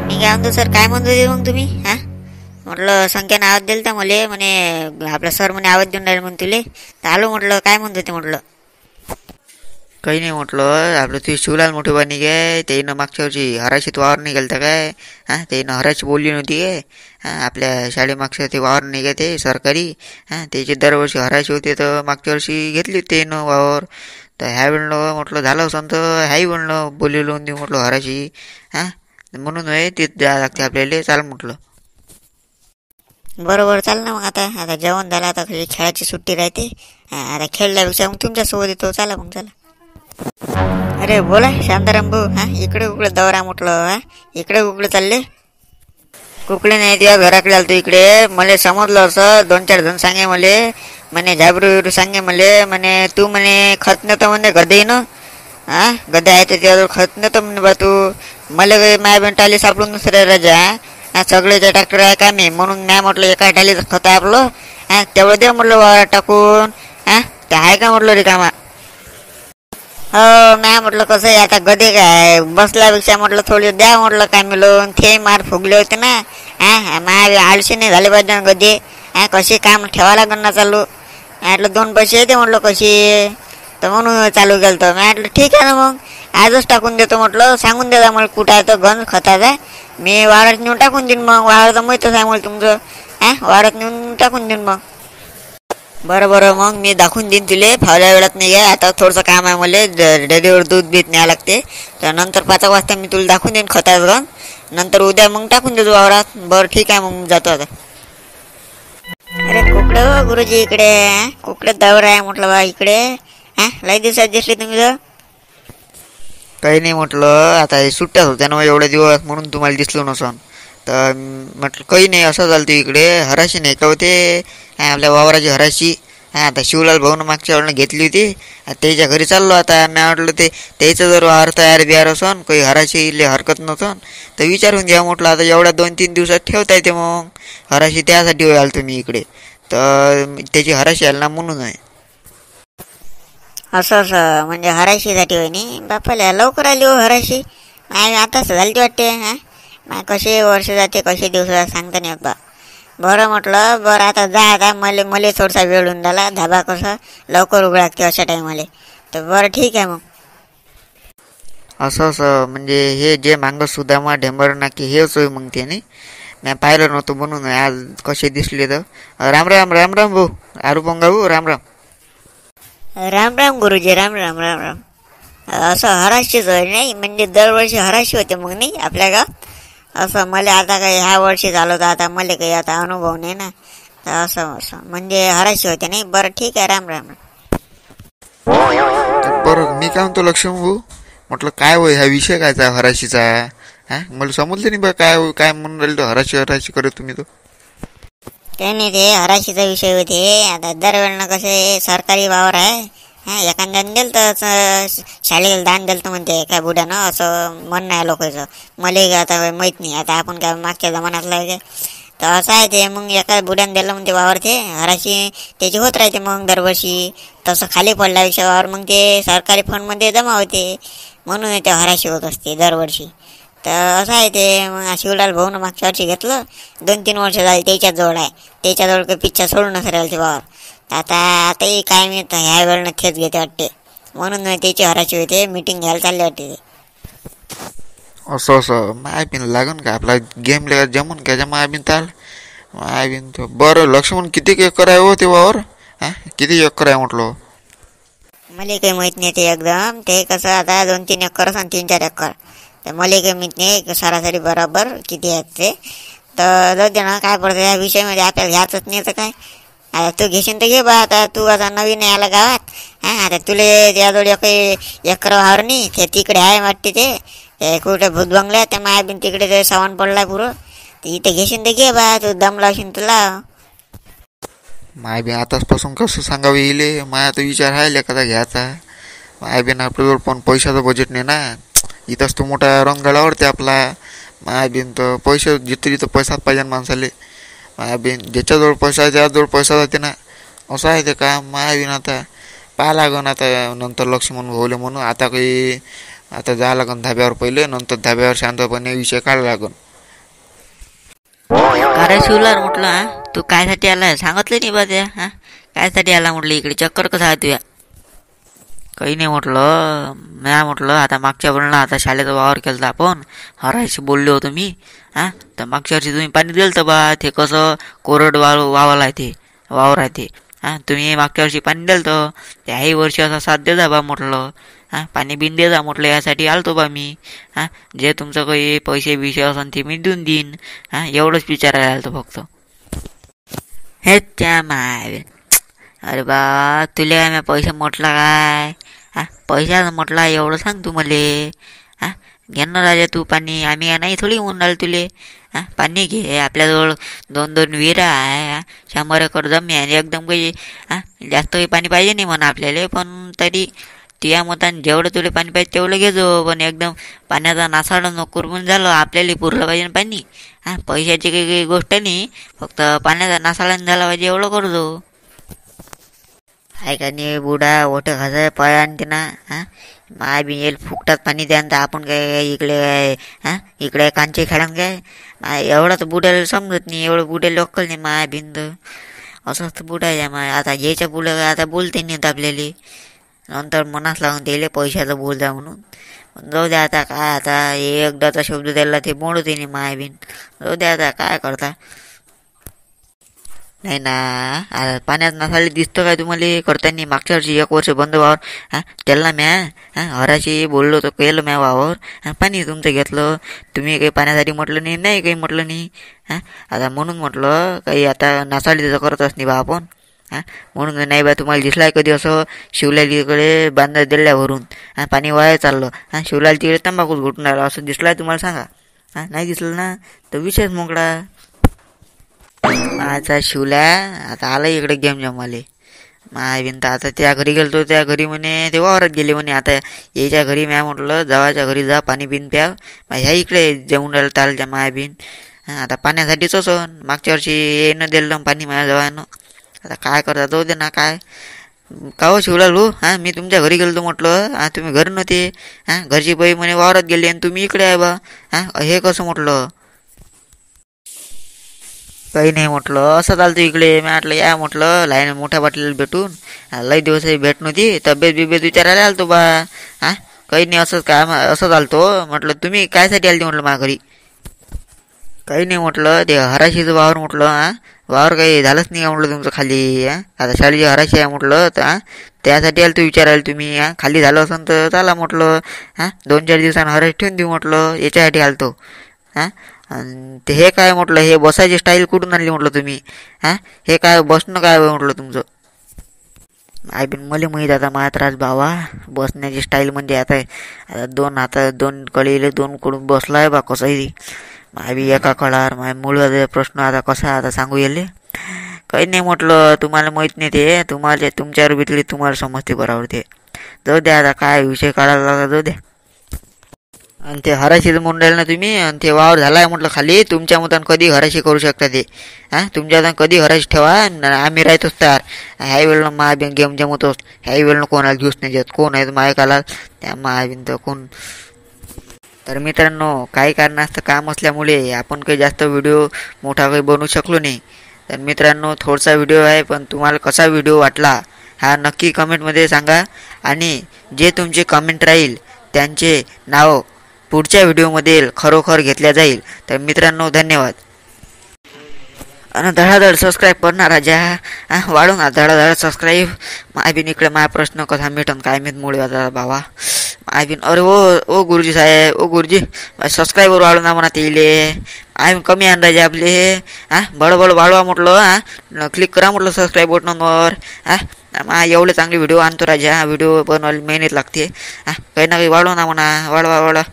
मी काय म्हणतो सर, काय म्हणत होते मग तुम्ही? हा, म्हटलं संख्याने आवाज दिला तर मला, म्हणे आपला सर म्हणे आवाज देऊन राहिले म्हणून तुले, तर आलो म्हटलं. काय म्हणत होते म्हटलं? काही नाही म्हटलं, आपलं ते शिवलाल मोठे बानी काय त्यानं मागच्या वर्षी हराशीत वावर नाही गेलं काय. हां, त्यानं हराशी बोलली नव्हती काय. हां, आपल्या शाळेमागचं ते वावर नाही काय ते सरकारी. हां, त्याची दरवर्षी हराशी होते, तर मागच्या वर्षी घेतली होती त्यानं वावर. तर ह्या वेळेला म्हटलं झालं असं तर ह्याही म्हणलं बोललेलो होऊन देऊ म्हटलं हराशी. हां, म्हणून आहे ते द्यावं लागते आपल्याला, चाल म्हटलं. बरोबर, चाल ना मग. आता आता जेवण झालं, आता खाली खेळाची सुट्टी राहते. हा, आता खेळल्यापेक्षा मग तुमच्यासोबत येतो. चला मग, चला. अरे बोला शांताराम भाऊ. हा, इकडे कुकडे दौरा म्हटलं. हा, इकडे कुकडे चालले? कुकडे नाही, तुझ्या घराकडे आलतो इकडे. मला समजलं असं, 2-4 जण सांगे मले, म्हणे झाबरू सांगे मले, म्हणे तू म्हणे खत नेतो म्हणे गदे न. हा, गदे आहे त्याच्यावर खत नेतो म्हणे बा तू. मला माय बहीण टाली सापडून दुसऱ्या राजा. हा, सगळेच्या ट्रॅक्टर आहे का मी म्हणून नाही म्हटलं, एका टालीचं खत आहे आपलं. हा, तेवढं दे म्हटलं वावर टाकून. हा, ते आहे का म्हटलं रिकामा? हो, नाही म्हटलं कसं आहे आता, गदे काय बसल्यापेक्षा म्हटलं थोडी द्या म्हटलं काय मिळून. ते मार फुगले होते ना. हा, माय आळशी नाही झाले पाहिजे गदे. हा, कशी काम ठेवा लागेल ना चालू. म्हटलं 2 पैसे येते म्हटलं कशी, तर म्हणून चालू केलं. तर म्हटलं ठीक आहे ना मग, आजच टाकून देतो म्हटलं. सांगून द्या मला कुठं आहे तर गंज खताचा, मी वावरात नेऊन टाकून देईन. मग वावरात माहीतच आहे मला तुमचं. हा, वावरात नेऊन टाकून देईन मग. बरं बरं, मग मी दाखवून देईन तुले. फावल्या वेळात नाही आहे, आता थोडंसं काम आहे मला, डेअरीवर दूध बीत न्यावं लागते. तर नंतर 5 वाजता मी तुला दाखवून देईन खताचं गण. नंतर उद्या मग टाकून देतो वावरात. बरं ठीक आहे, मग जातो आता. अरे कुकडे हो गुरुजी इकडे. कुकडे दौरा आहे म्हटलं बा इकडे. हा, लई दिवसात दिसले तुम्ही तर. काही नाही म्हटलं, आता हे सुट्ट्याच होत्या ना एवढ्या दिवस, म्हणून तुम्हाला दिसलो नसन. तर म्हटलं काही नाही, असं झालं ते इकडे हराशी नाही का होते आपल्या वावराची हराशी. हां, आता शिवलाल भाऊनं मागच्या वेळेला घेतली होती. त्याच्या घरी चाललो आता. मी म्हटलं ते त्याचं जर वावर तयार बिहार असन, काही हराशी इले हरकत नसन तर विचारून घ्या म्हटलं. आता एवढ्या 2-3 दिवसात ठेवता येते मग हराशी, त्यासाठी आलो तुम्ही इकडे. तर त्याची हराशी आली ना म्हणून आहे. असं असं म्हणजे हराशीसाठी होय नी बापाला, लवकर आली हो हराशी. नाही आताच झाली वाटते. हा, नाही कसे वर्ष जाते कसे दिवस सांगता नाही बा. बरं म्हटलं, बरं आता जा. आता मले थोडासा वेळ होऊन झाला, धाबा कसं लवकर उघड लागते अशा टाईमले. तर बरं ठीक आहे मग. असं असं म्हणजे हे जे मांग सुदामा ढेंबर नाकी हेच होय मग त्याने. मी पाहिलं नव्हतं म्हणून आज कसे दिसले तर. राम राम राम राम भाऊ, आरुपंगा भाऊ, राम राम. राम राम गुरुजी, राम राम राम राम. असं हराशीच होय नाही, म्हणजे दरवर्षी हराशी होते मग नाही आपल्या गावात. असं मला आता काही ह्या वर्षी झालं, तर आता मला काही आता अनुभव नाही ना. तर असं असं म्हणजे हराशी होते नाही. बरं ठीक आहे, राम राम. बरं, मी काय म्हणतो लक्ष्मण भाऊ, म्हटलं काय होय हा विषय कायचा हराशीचा. हा, मला समजलं नाही बा काय होय, काय म्हणून राहिले तर हराशी हराशी करत तुम्ही तो. काही नाही, ते हराशीचा विषय होते. आता दरवेळेला कसे सरकारी वावर आहे. हा, एखाद्याने दिलं तर शाळेला दान दिलं तर म्हणते काय बुड्यानं, असं म्हणणं आहे लोकांचं. मला आता माहीत नाही, आता आपण काय मागच्या जमान्यातला आहे. तर असं आहे ते. मग एका बुड्यानं दिलं म्हणते वावर, ते हराशी त्याची होत राहते मग दरवर्षी. तसं खाली पडल्यापेक्षा वावर मग ते सरकारी फंडमध्ये जमा होते, म्हणून ते हराशी होत असते दरवर्षी. तर असं आहे ते. मग शिवलाल भाऊनं मागच्या वर्षी घेतलं, 2-3 वर्ष झाली त्याच्याच जवळ आहे. त्याच्याजवळ काही पिच्चा सोडून नसेल ते वावर. आताही काय मी ह्या वेळेनं थेच घेते वाटते, म्हणून त्याची हराशी होते. मीटिंग घ्यायला चालले वाटते ते. असं असं मायाबीन लागन का आपला गेम लेगा जमून का मायाबीन ताल मायाबीन तो. बरं लक्ष्मण, किती एकर आहे हो ते वावर? हा, किती एकर आहे म्हटलं? मला काही माहीत नाही ते एकदम. ते कसं आता 2-3 एकर आणि 3-4 एकर. तर मला काही माहीत नाही सरासरी बरोबर किती आहेत ते. तर जाऊ दे ना, काय पडतं या विषयामध्ये आपल्याला घ्यायचंच नाही तर काय. आता तू घेशील तर घे बा. आता तू आता नवीन आहे आला गावात. हां, आता तुले त्याजवळ काही एकर वावर नाही, ते तिकडे आहे वाटते. ते कुठे भूत बंगल्या त्या मायाबीन तिकडे ते सावण पडलाय पुरं. तर इथे घेशील तर घे बा, तू दम लावशील तुला. मायाबीन आताचपासून कसं सांगावं येईल, माया तो विचार आहे एखादा घ्यायचा. मायाबीन आपल्याजवळ पण पैशाचं बजेट नाही ना. इथंच तो मोठा रंगाला आवडते आपला. मायाबीन तर पैसे जिथं तिथं पैसाच पाहिजे माणसाले. मायाबीन ज्याच्याजवळ पैसा आहे त्याजवळ पैसा जाते ना. असं आहे ते का मायाबीन. आता पाहा लागन आता नंतर लक्ष्मण भाऊले म्हणून. आता काही आता जावं लागन धाब्यावर पहिले, नंतर धाब्यावर शांतपणे विषय काढायला लागन. का रे शिवलाल म्हटलं तू कायसाठी आलाय सांगितलं नाही बा त्या कायसाठी आला म्हटलं इकडे चक्कर कसं आहे तुया. काही नाही म्हटलं म्या म्हटलं आता मागच्या वेळेला आता शाळेचा वावर केला आपण हरायशी बोललो होतो मी. तर मागच्या वर्षी तुम्ही पाणी दिलं तर बा ते कसं कोरड वावला आहे ते वावर आहे ते. तुम्ही मागच्या वर्षी पाणी दिलं तर त्याही वर्षी असा साथ दे जा बा म्हटलं. पाणी बिन दे जा म्हटलं यासाठी आलतो बा मी. जे तुमचं काही पैसे बिशे असन ते मी देऊन देईन. एवढंच विचारायला आलतो फक्त. हे त्या माय अरे बा तुला मी पैसे म्हटला काय पैशाचं म्हटला एवढं सांग तू मले. घे ना राजा तू पाणी आम्ही नाही थोडी म्हणून तुले. पाणी घे आपल्याजवळ 2-2 विहिरा आहे 100 एकर जमीन आहे एकदम काही जास्त काही पाणी पाहिजे नाही म्हणा आपल्याला पण तरी तुझ्या मताने जेवढं तुला पाणी पाहिजे तेवढं घेजो पण एकदम पाण्याचा नासाडा नको करून झालं आपल्याला पुरलं पाहिजे पाणी. पैशाची काही गोष्ट नाही फक्त पाण्याचा नासाडा झाला पाहिजे एवढं करजो. आहे का नाही बुडा ओठे घासाय पाय आणते ना माय बी येईल फुकटात पाणी द्या तर आपण काय इकडे इकडे कांचे खेळान काय एवढं तर बुड्याला समजत नाही एवढं बुड्याला लोकल नाही माय भिंद असं असतं बुडायच्या माय. आता याच्या पुढं आता बोलते नाहीत आपल्याला नंतर मनास लावून दिले पैशाचं बोल जा म्हणून जाऊ द्या आता काय आता एकदाचा शब्द द्यायला ते मोडते नाही माय बिन जाऊ द्या आता काय करता. नाही ना आता पाण्यात नसाले दिसतं काय तुम्हाला करताना मागच्या वर्षी 1 वर्ष बंद वावर त्याला म्या हराशी बोललो तर केलं म्या वावर पाणी तुमचं घेतलं तुम्ही काही पाण्यासाठी म्हटलं नाही काही म्हटलं नाही. आता म्हणून म्हटलं काही आता नासाडी त्याचं करतच नाही बा आपण. म्हणून नाही बा तुम्हाला दिसलाय कधी असं शिवलालीकडे बांधा दिल्यावरून पाणी वाया चाललं शिवलाल तिकडे तंबाखूच घुटून राहिला असं दिसलाय तुम्हाला सांगा. नाही दिसलं ना तर विषयच मोकळा. माझा शिवला आता आला इकडे गेम जमाले माय बिन तर आता त्या घरी गेलतो त्या घरी म्हणे ते वावरात गेले म्हणे. आता याच्या घरी म्या म्हटलं जवाच्या घरी जा पाणी बिन प्या ह्या इकडे जेवून राहिलं तालच्या माय बिन. आता पाण्यासाठीच असं मागच्या वर्षी येणं दिलं पाणी माझ्या जवानं. आता काय करता जाऊ दे ना काय का हो शिवलाल भाऊ मी तुमच्या घरी गेलो म्हटलं तुम्ही घरी नव्हते. घरची बाई म्हणे वावरात गेली आणि तुम्ही इकडे आहे बा हे कसं म्हटलं. काही नाही म्हटलं असं चालतं इकडे मी म्हटलं या म्हटलं लाईन मोठ्या बाटलीला भेटून लई दिवस भेट नव्हती तब्येत बिब्येत विचारायला आलतो बा. काही नाही असंच काय असं चालतो म्हटलं तुम्ही कायसाठी आलते म्हटलं माझ्या घरी. काही नाही म्हटलं ते हराशीचं वावर म्हटलं वावर काही झालंच नाही का म्हटलं तुमचं खाली आता शाळेची हराशी आहे म्हटलं तर त्यासाठी आलं तू विचारायला तुम्ही खाली झालं असं तर चला म्हटलं 2-4 दिवसानं हराशी ठेवून देऊ म्हटलं याच्यासाठी आलतो. ते हे काय म्हटलं हे बसायची स्टाईल कुठून आणली म्हटलं तुम्ही हे काय बसणं काय म्हटलं तुमचं. आय बिन मला माहीत आता माझा त्रास बाबा बसण्याची स्टाईल म्हणजे आता 2 हातात 2 कळीले 2 कडून बसलाय बा कसंही माय बी एका कळार माय मूळ प्रश्न आता कसा आता सांगू येले. काही नाही म्हटलं तुम्हाला माहीत नाही ते तुम्हाला तुमच्यावर बितली तुम्हाला समजते बरोबर ते जाऊ द्या आता काय विषय काढायला लागला जाऊ द्या. आणि ते हराशीचं म्हणून राहिलं ना तुम्ही आणि ते वावर झालाय म्हटलं खाली तुमच्या मतानं कधी हराशी करू शकता ते तुमच्या हातानं कधी हराशी ठेवा आम्ही राहतोच तयार. ह्याही वेळेला महाबिन गेम जमवतोच ह्याही वेळेला कोणाला घेऊच नाही देत कोण आहे मायकाला त्या महाबिन तर कोण. तर मित्रांनो काही कारणास्तव काम असल्यामुळे आपण काही जास्त व्हिडिओ मोठा काही बनवू शकलो नाही. तर मित्रांनो थोडासा व्हिडिओ आहे पण तुम्हाला कसा व्हिडिओ वाटला हा नक्की कमेंटमध्ये सांगा आणि जे तुमचे कमेंट राहील त्यांचे नाव पुढच्या व्हिडिओमध्ये खरोखर घेतल्या जाईल. तर मित्रांनो धन्यवाद. आणि धडाधड सबस्क्राईब करणार ज्या वाढून धडाधड सबस्क्राईब माय बिन इकडे माझा प्रश्न कसा मिटन काय मित मुळे आता बाबा माय बिन अरे ओ गुरुजी साहेब ओ गुरुजी सबस्क्राईबर वाढू ना म्हणा तेले आय कमी अंदाजे आपले बडबड वाढवा म्हटलं क्लिक करा म्हटलं सबस्क्राईब बटनवर एवढे चांगले व्हिडिओ आणतो राजा व्हिडिओ बनवायला मेहनत लागते काही ना काही वाढवा ना म्हणा वाढवा